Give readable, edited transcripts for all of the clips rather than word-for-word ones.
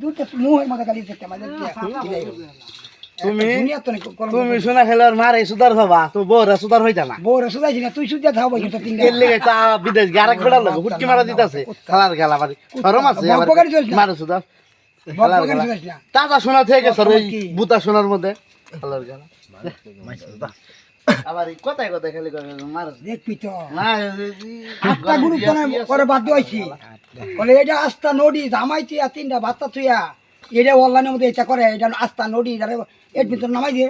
দুটো মুহের মধ্যে গালি দিতে আমাদের তুমি শোনা খেলার মারে সুদার বাবা তো বউরা সুদার হইতা না বউরা সুদাইছি না তুই সুদা থাকবো কিন্তু তিন এর লেগে তা বিদেশ গারাক বেড়া লাগে হুটকি মারা দিতাছে খেলার গেলা মারি শরম আছে মারে সুদার খেলার গেলা তাজা শোনা থেকে স্যার ওই বুতা শোনার মধ্যে খেলার গেলা আবার কথায় কথায় খালি মার দেখবি তো না আটটা গ্রুপ করে বাদ দিয়েছি বলে এটা আস্তা নদী জামাইছি আর তিনটা বাচ্চা থুইয়া এটা অনলাইনের মধ্যে এটা করে এটা আস্তা নদী এর ভিতর নামাই দিয়ে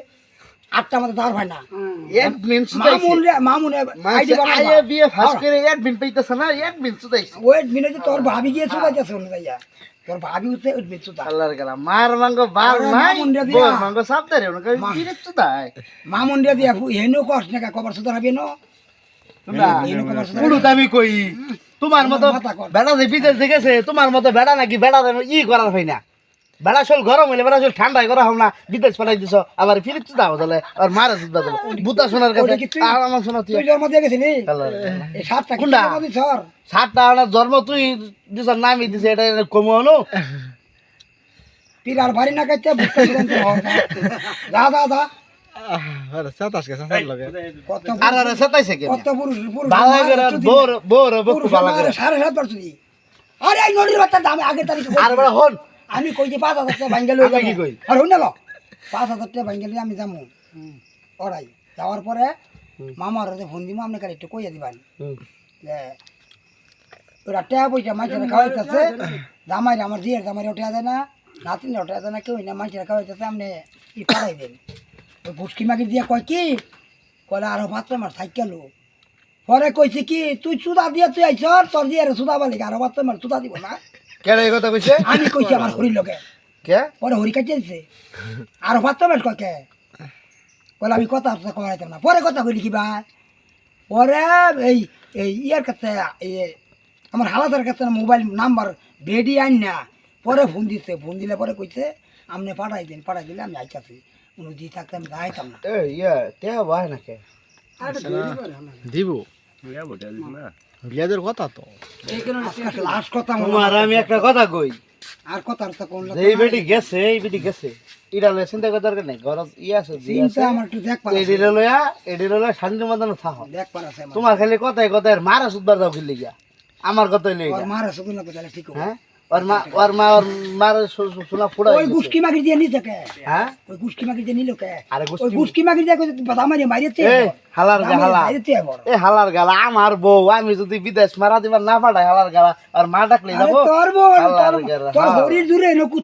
আটটা মধ্যে দাঁড় হয় না এডমিন মামুনে আইএ বিএ ফাস্ট করে এডমিন পাইতাছ না এডমিন সুদাইছে ওই মিনে তোর ভাবি গিয়ে সুদাইতেছে ওনে যাইয়া তোর ভাবি উঠতে এডমিন সুদা খেলার গেলা মার মাঙ্গ বার নাই বোর মাঙ্গ সাবধানে ওনা কই ডিরেক্ট সুদাই মামুন দিয়া দিয়া হেনো কষ্ট না কবর সুদা হবে না পুরো দামি কই তোমার মতো বেড়া যে বিদেশ দেখেছে তোমার মতো বেড়া নাকি বেড়া ই করার হয় না বেড়া চল গরম হইলে বেড়া চল ঠান্ডায় করা হও না বিদেশ পাঠাই দিছ আবার ফিরিত দাও তাহলে আর মারা দিবা বুতা শোনার কাছে আর আমার শোনা তুই জন্ম দিয়ে গেছিলি এই সাতটা কোনটা স্যার সাতটা আমার জন্ম তুই দিছর নামই দিছে এটা কমনো পিরার বাড়ি না কাইতে বুঝতে দা দা দা আর সাতাইছে কে কত পুরুষ পুরুষ ভালো করে বোর বোর বকু ভালো করে 7.5 বার চুরি আরে এই নদীর বাচ্চা দাম আগে তারিখ আর বড় হন আমি কই যে 5,000 টাকা ভাঙ্গা লই কি কই আর হই না ল 5,000 টাকা ভাঙ্গা লই আমি যামু ওরাই যাওয়ার পরে মামার যে ফোন দিমু আপনি কালে একটু কইয়া দিবেন যে ওরা টাকা পয়সা মাইছে খাওয়াইতেছে জামাই আমার জিয়ার জামাই ওঠা যায় না নাতিন ওঠা যায় না কেউ না মাইছে খাওয়াইতেছে আপনি ই পাঠাই দেন ওই বুসকি মাগি দিয়া কয় কি কলে আরো 5 মাস থাইকেলো পরে কইছে কি তুই সুদা দিয়া তুই আইছ তোর জিয়ার সুদা বলি আরো 5 মাস সুদা দিব না কেন এই কথা কইছে আমি কইছি আমার হরির লোকে কে পরে হরি কাটিয়ে দিছে আরো 5 মাস কয় কে বলে আমি কথা করাইতাম না পরে কথা কইলি কি বা পরে এই এই ইয়ার কাছে এই আমার হালাদার কাছে মোবাইল নাম্বার বেডি আইন না পরে ফোন দিছে ফোন দিলে পরে কইছে আপনি পাঠাই দিলে আমি আইতাছি উনি দিয়ে থাকতে আমি যাইতাম না এ ইয়া তে ভাই না কে দিব বিয়াদের কথা তো লাস্ট কথা তোমার আমি একটা কথা কই আর কথা তো কোন এই বেটি গেছে এই বেটি গেছে ইডা লয় চিন্তা করার দরকার নাই গরজ ইয়া আছে চিন্তা আমার একটু দেখ পারা এডির লয়া শান্তি মতন থাকো দেখ পারা আছে তোমার খালি কথাই কথাই মারা সুদবার দাও খেলে গিয়া আমার কথাই লই আর মারা সুগুন না কথা ঠিক হ্যাঁ ওর মার সোনা ফুড়া ওই গুস্কি মাগি দিয়ে নিতে কে হ্যাঁ ওই গুস্কি মাগি দিয়ে নিলো কে আরে ওই গুস্কি মাগি দিয়ে বাদামারি মারিতে এ হালার গালা এ হালার গালা আমার বউ আমি যদি বিদেশ মারা দিবার না পাঠাই হালার গালা আর মা ডাকলে যাবো তোর বউ তোর হরির দূরে